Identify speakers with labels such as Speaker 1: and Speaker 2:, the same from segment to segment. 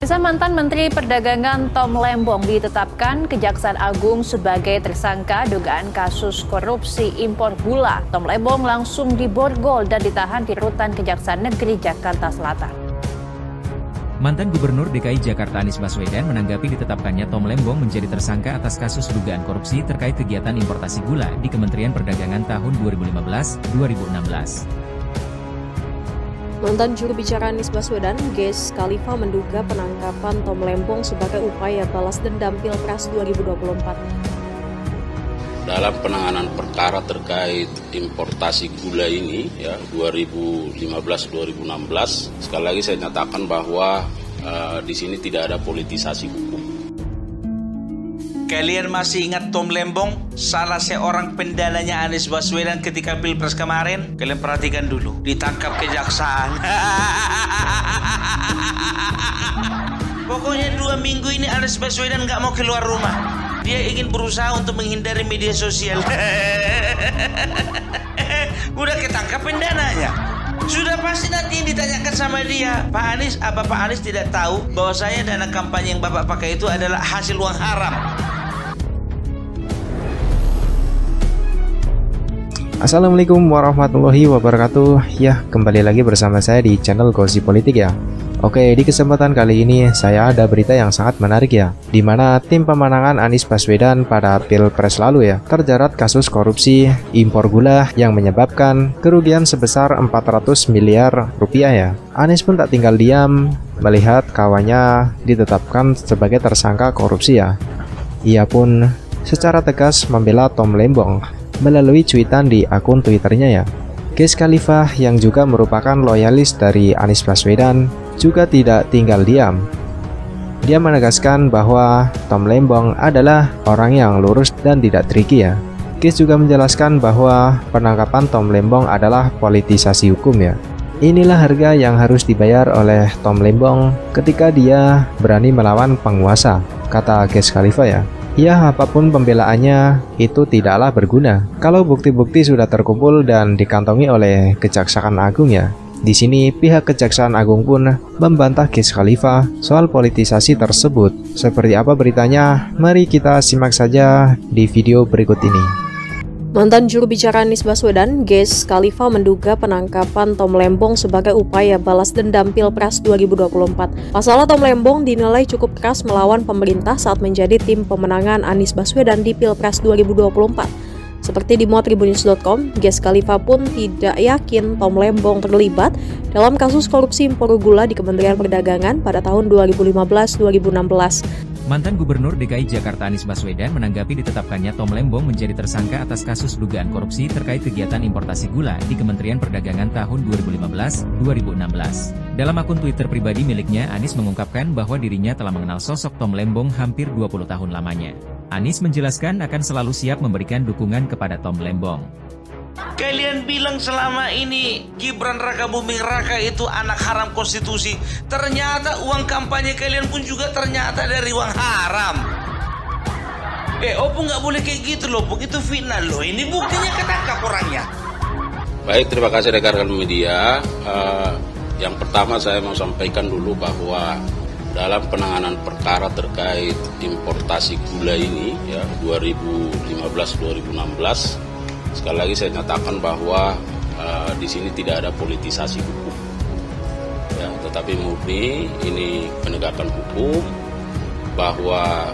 Speaker 1: Kisah mantan Menteri Perdagangan Tom Lembong ditetapkan Kejaksaan Agung sebagai tersangka dugaan kasus korupsi impor gula. Tom Lembong langsung diborgol dan ditahan di rutan Kejaksaan Negeri Jakarta Selatan.
Speaker 2: Mantan Gubernur DKI Jakarta Anies Baswedan menanggapi ditetapkannya Tom Lembong menjadi tersangka atas kasus dugaan korupsi terkait kegiatan importasi gula di Kementerian Perdagangan tahun 2015-2016.
Speaker 3: Mantan juru bicara Anies Baswedan, Ges Khalifa, menduga penangkapan Tom Lembong sebagai upaya balas dendam Pilpres 2024.
Speaker 4: Dalam penanganan perkara terkait importasi gula ini, ya 2015-2016, sekali lagi saya nyatakan bahwa di sini tidak ada politisasi hukum.
Speaker 5: Kalian masih ingat Tom Lembong, salah seorang pendananya Anies Baswedan ketika Pilpres kemarin? Kalian perhatikan dulu, ditangkap kejaksaan. Pokoknya 2 minggu ini Anies Baswedan nggak mau keluar rumah. Dia ingin berusaha untuk menghindari media sosial. Udah ketangkap pendananya. Sudah pasti nanti yang ditanyakan sama dia, Pak Anies, apa Pak Anies tidak tahu bahwa saya dana kampanye yang Bapak pakai itu adalah hasil uang haram?
Speaker 6: Assalamualaikum warahmatullahi wabarakatuh. Ya, kembali lagi bersama saya di channel Gosip Politik ya. Oke, di kesempatan kali ini saya ada berita yang sangat menarik ya, di mana tim pemenangan Anies Baswedan pada Pilpres lalu ya terjerat kasus korupsi impor gula yang menyebabkan kerugian sebesar 400 miliar rupiah ya. Anies pun tak tinggal diam melihat kawannya ditetapkan sebagai tersangka korupsi ya. Ia pun secara tegas membela Tom Lembong melalui cuitan di akun Twitternya ya. Ges Khalifa yang juga merupakan loyalis dari Anies Baswedan juga tidak tinggal diam. Dia menegaskan bahwa Tom Lembong adalah orang yang lurus dan tidak tricky ya. Ges juga menjelaskan bahwa penangkapan Tom Lembong adalah politisasi hukum ya. Inilah harga yang harus dibayar oleh Tom Lembong ketika dia berani melawan penguasa, kata Ges Khalifa ya. Ya, apapun pembelaannya itu tidaklah berguna kalau bukti-bukti sudah terkumpul dan dikantongi oleh Kejaksaan Agung ya. Di sini pihak Kejaksaan Agung pun membantah Ges Khalifa soal politisasi tersebut. Seperti apa beritanya? Mari kita simak saja di video berikut ini.
Speaker 3: Mantan juru bicara Anies Baswedan, Ges Khalifa, menduga penangkapan Tom Lembong sebagai upaya balas dendam Pilpres 2024. Pasalnya Tom Lembong dinilai cukup keras melawan pemerintah saat menjadi tim pemenangan Anies Baswedan di Pilpres 2024. Seperti dimuat Tribunnews.com, Ges Khalifa pun tidak yakin Tom Lembong terlibat dalam kasus korupsi impor gula di Kementerian Perdagangan pada tahun 2015-2016.
Speaker 2: Mantan Gubernur DKI Jakarta Anies Baswedan menanggapi ditetapkannya Tom Lembong menjadi tersangka atas kasus dugaan korupsi terkait kegiatan importasi gula di Kementerian Perdagangan tahun 2015-2016. Dalam akun Twitter pribadi miliknya, Anies mengungkapkan bahwa dirinya telah mengenal sosok Tom Lembong hampir 20 tahun lamanya. Anies menjelaskan akan selalu siap memberikan dukungan kepada Tom Lembong.
Speaker 5: Kalian bilang selama ini Gibran Raka Buming Raka itu anak haram konstitusi. Ternyata uang kampanye kalian pun juga ternyata dari uang haram. Opung nggak boleh kayak gitu loh, Opung itu fitnah loh. Ini buktinya ketangkap orangnya.
Speaker 4: Baik, terima kasih rekan-rekan media. Yang pertama saya mau sampaikan dulu bahwa dalam penanganan perkara terkait importasi gula ini ya 2015-2016, sekali lagi saya nyatakan bahwa di sini tidak ada politisasi hukum, ya, tetapi murni ini penegakan hukum, bahwa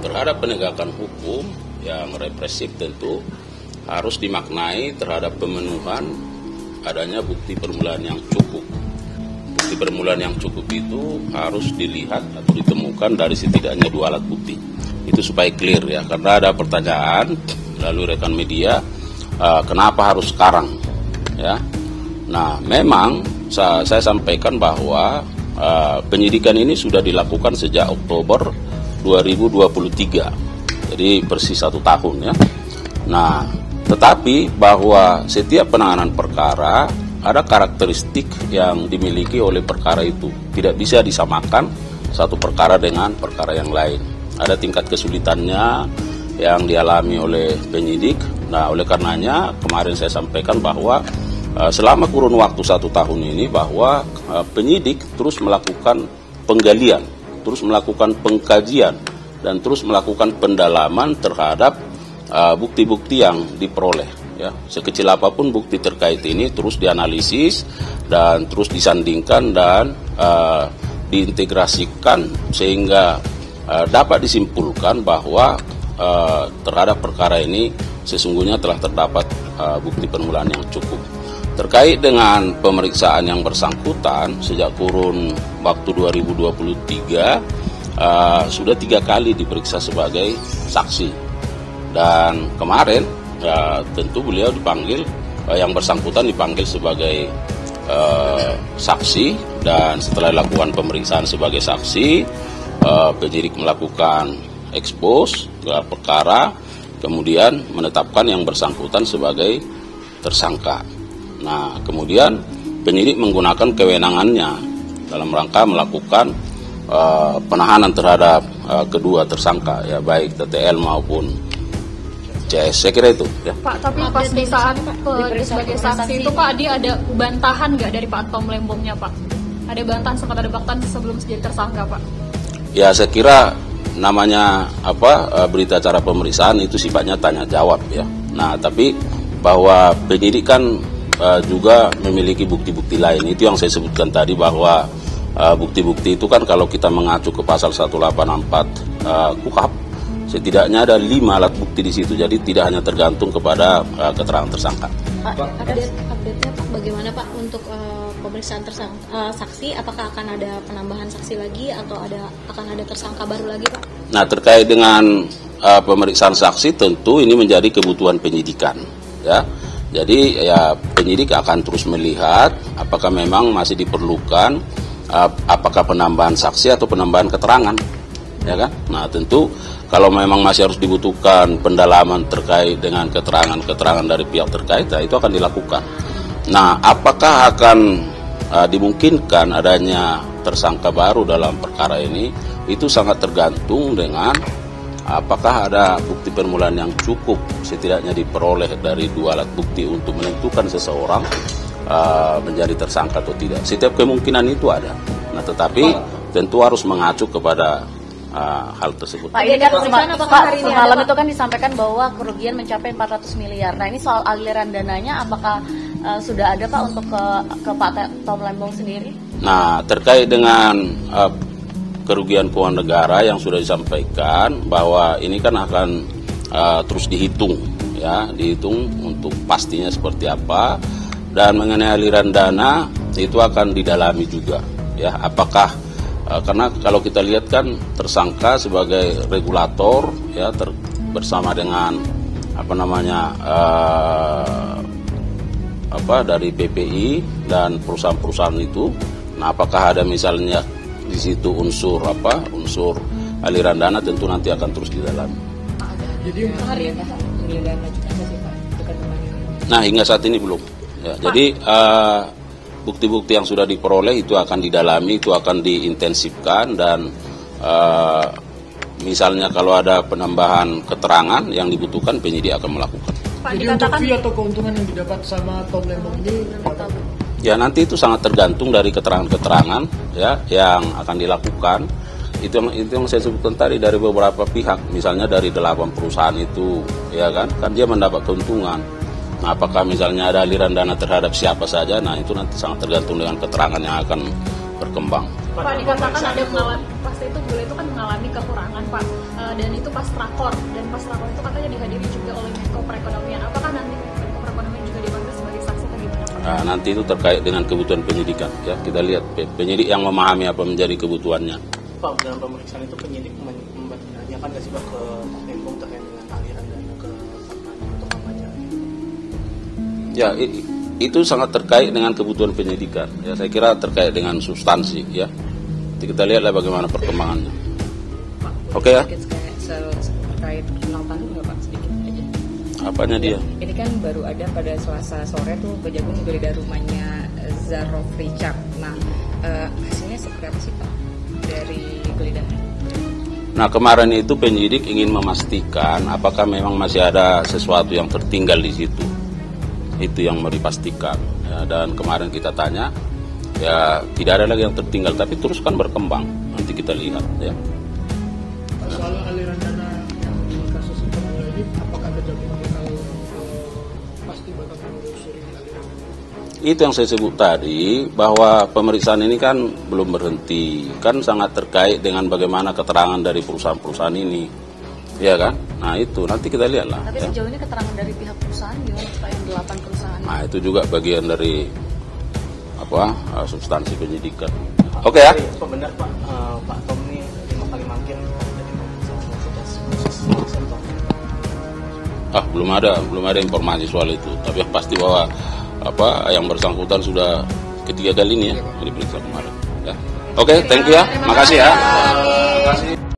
Speaker 4: terhadap penegakan hukum yang represif tentu harus dimaknai terhadap pemenuhan adanya bukti permulaan yang cukup. Bukti permulaan yang cukup itu harus dilihat atau ditemukan dari setidaknya 2 alat bukti. Itu supaya clear ya, karena ada pertanyaan lalu rekan media, kenapa harus sekarang ya. Nah, memang saya sampaikan bahwa penyidikan ini sudah dilakukan sejak Oktober 2023, jadi persis 1 tahun ya. Nah, tetapi bahwa setiap penanganan perkara ada karakteristik yang dimiliki oleh perkara itu, tidak bisa disamakan satu perkara dengan perkara yang lain. Ada tingkat kesulitannya yang dialami oleh penyidik. Nah, oleh karenanya kemarin saya sampaikan bahwa selama kurun waktu 1 tahun ini bahwa penyidik terus melakukan penggalian terus melakukan pengkajian dan terus melakukan pendalaman terhadap bukti-bukti yang diperoleh. Ya, sekecil apapun bukti terkait ini terus dianalisis dan terus disandingkan dan diintegrasikan sehingga dapat disimpulkan bahwa terhadap perkara ini sesungguhnya telah terdapat bukti permulaan yang cukup. Terkait dengan pemeriksaan yang bersangkutan sejak kurun waktu 2023 sudah 3 kali diperiksa sebagai saksi, dan kemarin tentu beliau dipanggil, yang bersangkutan dipanggil sebagai saksi, dan setelah dilakukan pemeriksaan sebagai saksi, penyidik melakukan ekspos gelar perkara, kemudian menetapkan yang bersangkutan sebagai tersangka. Nah, kemudian penyidik menggunakan kewenangannya dalam rangka melakukan penahanan terhadap kedua tersangka, ya baik TTL maupun CS. Saya kira itu. Ya.
Speaker 7: Pak, tapi pas di saat sebagai saksi itu Pak Adi ada bantahan nggak dari Pak Tom Lembongnya Pak? Ada bantahan sempat ada bantahan sebelum jadi tersangka Pak?
Speaker 4: Ya, saya kira namanya berita acara pemeriksaan itu sifatnya tanya jawab ya. Nah, tapi bahwa penyidik kan juga memiliki bukti-bukti lain. Itu yang saya sebutkan tadi bahwa bukti-bukti itu kan kalau kita mengacu ke pasal 184 KUHP, setidaknya ada 5 alat bukti di situ. Jadi tidak hanya tergantung kepada keterangan tersangka.
Speaker 8: Pak, update-nya Pak, bagaimana Pak untuk pemeriksaan saksi? Apakah akan ada penambahan saksi lagi atau akan ada tersangka baru lagi Pak?
Speaker 4: Nah, terkait dengan pemeriksaan saksi tentu ini menjadi kebutuhan penyidikan ya. Jadi ya penyidik akan terus melihat apakah memang masih diperlukan apakah penambahan saksi atau penambahan keterangan, ya kan? Nah, tentu kalau memang masih harus dibutuhkan pendalaman terkait dengan keterangan-keterangan dari pihak terkait, nah, itu akan dilakukan. Nah, apakah akan dimungkinkan adanya tersangka baru dalam perkara ini? Itu sangat tergantung dengan apakah ada bukti permulaan yang cukup setidaknya diperoleh dari 2 alat bukti untuk menentukan seseorang menjadi tersangka atau tidak. Setiap kemungkinan itu ada. Nah, tetapi tentu harus mengacu kepada hal tersebut.
Speaker 9: Pak, ini kan semalam itu kan disampaikan bahwa kerugian mencapai 400 miliar. Nah, ini soal aliran dananya apakah sudah ada Pak untuk ke Pak Tom Lembong sendiri? Nah,
Speaker 4: terkait dengan kerugian keuangan negara yang sudah disampaikan bahwa ini kan akan terus dihitung ya, dihitung untuk pastinya seperti apa, dan mengenai aliran dana itu akan didalami juga ya, apakah karena kalau kita lihat kan tersangka sebagai regulator ya bersama dengan dari PPI dan perusahaan-perusahaan itu. Nah, apakah ada misalnya di situ unsur aliran dana, tentu nanti akan terus didalami.
Speaker 10: Jadi untuk hari ini penggeledahan lanjutan masih Pak dekat rumah ini?
Speaker 4: Nah, hingga saat ini belum. Ya, jadi bukti-bukti yang sudah diperoleh itu akan didalami, itu akan diintensifkan, dan misalnya kalau ada penambahan keterangan yang dibutuhkan, penyidik akan melakukan.
Speaker 10: Pak, jadi untuk fee atau keuntungan yang didapat sama Tom Lembong ini?
Speaker 4: Ya, nanti itu sangat tergantung dari keterangan-keterangan ya yang akan dilakukan. Itu yang saya sebutkan tadi dari beberapa pihak, misalnya dari 8 perusahaan itu, ya kan dia mendapat keuntungan. Nah, apakah misalnya ada aliran dana terhadap siapa saja? Nah, itu nanti sangat tergantung dengan keterangan yang akan berkembang.
Speaker 7: Pak, dikatakan ada mengalami, pas itu beliau itu kan mengalami kekurangan Pak, dan itu pas rakor, dan pas rakor itu katanya dihadiri juga oleh Menko Perekonomian. Apakah nanti Menko Perekonomian juga dipanggil sebagai saksi atau gimana Pak?
Speaker 4: Nah, nanti itu terkait dengan kebutuhan penyidikan ya, kita lihat penyidik yang memahami apa menjadi kebutuhannya.
Speaker 11: Pak, dalam pemeriksaan itu penyidik menanyakan nggak sih Pak ke Pak Lembong terkait dengan aliran dana ke kampanye?
Speaker 4: Ya, itu sangat terkait dengan kebutuhan penyidikan. Ya, saya kira terkait dengan substansi ya. Nanti kita lihatlah bagaimana perkembangannya. Oke ya.
Speaker 10: Terkait kenal Tandu nggak Pak, sedikit aja?
Speaker 4: Apanya dia?
Speaker 10: Ini kan baru ada pada Selasa sore tuh Kejagung menggeledah rumahnya Zarof Richard. Nah, hasilnya seperti apa sih Pak dari geledahan?
Speaker 4: Nah, kemarin itu penyidik ingin memastikan apakah memang masih ada sesuatu yang tertinggal di situ. Itu yang mau dipastikan ya, dan kemarin kita tanya ya tidak ada lagi yang tertinggal, tapi terus kan berkembang nanti kita lihat ya.
Speaker 11: Soal aliran dana yang di kasus impor gula ini, apakah Kejagung bakal pasti bakal menelusuri aliran?
Speaker 4: Itu yang saya sebut tadi, bahwa pemeriksaan ini kan belum berhenti, kan sangat terkait dengan bagaimana keterangan dari perusahaan-perusahaan ini, ya kan? Nah itu nanti kita lihat lah.
Speaker 9: Tapi sejauh ini keterangan dari pihak perusahaan gimana Pak, yang 8 perusahaan?
Speaker 4: Nah itu juga bagian dari substansi penyidikan. Oke ya.
Speaker 11: Pak, benar Pak, Pak Tom ini 5 kali mangkir dari proses
Speaker 4: belum ada informasi soal itu. Tapi yang pasti bahwa yang bersangkutan sudah ketiga kali ini ya diperiksa kemarin. Ya. Oke, thank you ya. Makasih ya. Makasih.